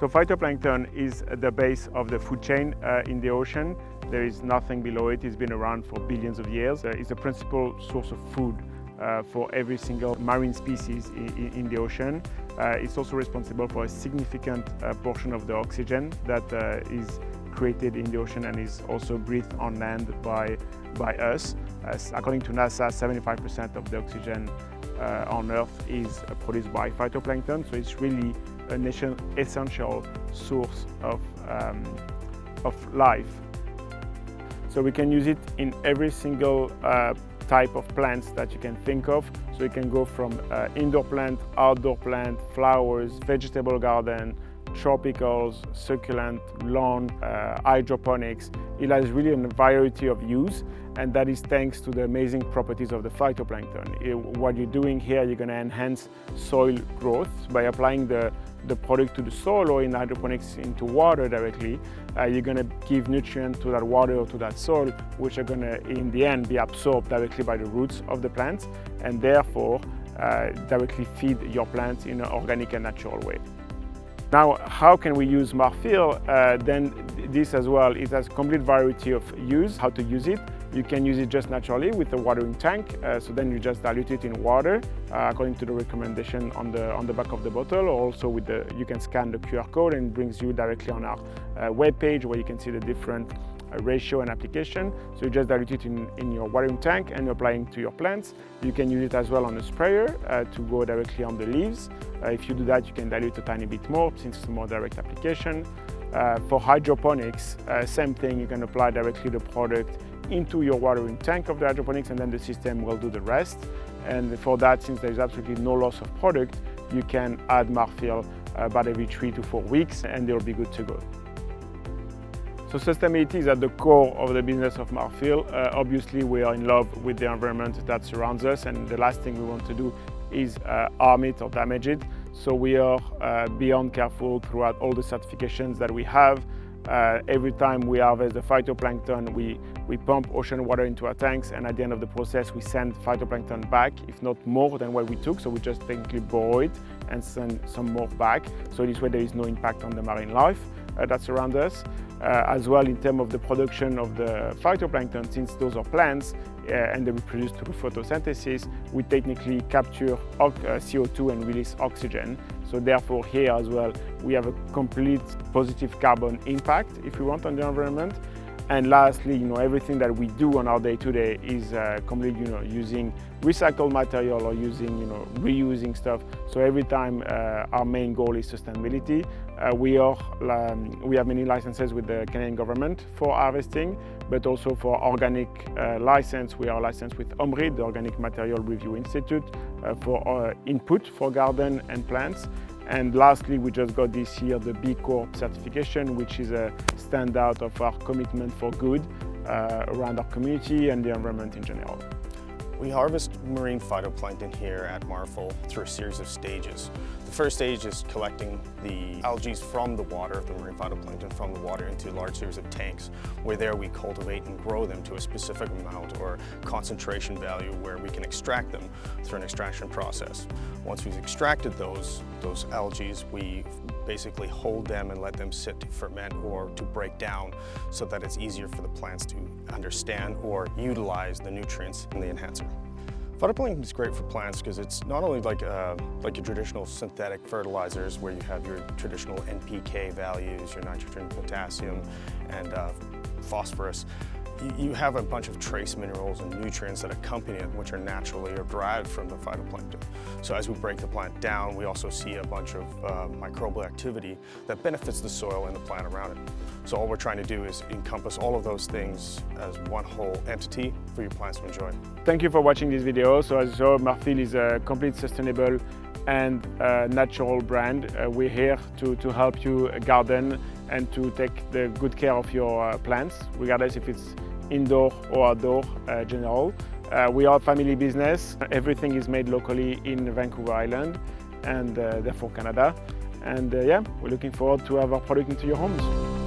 So phytoplankton is the base of the food chain in the ocean. There is nothing below it. It's been around for billions of years. It's the principal source of food for every single marine species in the ocean. It's also responsible for a significant portion of the oxygen that is created in the ocean and is also breathed on land by us. According to NASA, 75% of the oxygen on Earth is produced by phytoplankton, so it's really an essential source of life. So we can use it in every single type of plants that you can think of. So you can go from indoor plant, outdoor plant, flowers, vegetable garden, tropicals, succulent, lawn, hydroponics. It has really a variety of use, and that is thanks to the amazing properties of the phytoplankton. What you're doing here, you're going to enhance soil growth by applying the product to the soil, or in hydroponics into water directly. You're going to give nutrients to that water or to that soil, which are going to, in the end, be absorbed directly by the roots of the plants, and therefore directly feed your plants in an organic and natural way. Now, how can we use Marfil? Then this as well, it has a complete variety of use, how to use it. You can use it just naturally with a watering tank, so then you just dilute it in water according to the recommendation on the back of the bottle, or also with you can scan the QR code and it brings you directly on our web page where you can see the different ratio and application. So you just dilute it in your watering tank and you're applying to your plants. You can use it as well on a sprayer to go directly on the leaves. If you do that, you can dilute a tiny bit more since it's a more direct application. For hydroponics, same thing, you can apply directly the product into your watering tank of the hydroponics, and then the system will do the rest. And for that, since there is absolutely no loss of product, you can add Marfil about every 3 to 4 weeks and they'll be good to go. So sustainability is at the core of the business of Marfil. Obviously, we are in love with the environment that surrounds us, and the last thing we want to do is harm it or damage it. So we are beyond careful throughout all the certifications that we have. Every time we harvest the phytoplankton, we pump ocean water into our tanks, and at the end of the process we send phytoplankton back, if not more than what we took. So we just technically borrow it and send some more back. So this way there is no impact on the marine life that surrounds us. As well, in terms of the production of the phytoplankton, since those are plants and they reproduce through photosynthesis, we technically capture CO2 and release oxygen. So therefore here as well, we have a complete positive carbon impact, if we want, on the environment. And lastly, everything that we do on our day-to-day is completely, using recycled material or using, reusing stuff. So every time our main goal is sustainability. We have many licenses with the Canadian government for harvesting, but also for organic license. We are licensed with OMRI, the Organic Material Review Institute, for input for garden and plants. And lastly, we just got this year the B Corp certification, which is a standout of our commitment for good around our community and the environment in general. We harvest marine phytoplankton here at Marfil through a series of stages. The first stage is collecting the algae from the water, the marine phytoplankton from the water, into a large series of tanks, where there we cultivate and grow them to a specific amount or concentration value where we can extract them through an extraction process. Once we've extracted those algae, we basically hold them and let them sit to ferment or to break down so that it's easier for the plants to understand or utilize the nutrients in the enhancer. Phytoplankton is great for plants because it's not only like your traditional synthetic fertilizers where you have your traditional NPK values, your nitrogen, potassium, and phosphorus. You have a bunch of trace minerals and nutrients that accompany it, which are naturally or derived from the phytoplankton. So as we break the plant down, we also see a bunch of microbial activity that benefits the soil and the plant around it. So all we're trying to do is encompass all of those things as one whole entity for your plants to enjoy. Thank you for watching this video. So as you saw, Marfil is a complete sustainable and natural brand. We're here to help you garden and to take the good care of your plants, regardless if it's indoor or outdoor general. We are a family business. Everything is made locally in Vancouver Island and therefore Canada. And yeah, we're looking forward to have our product into your homes.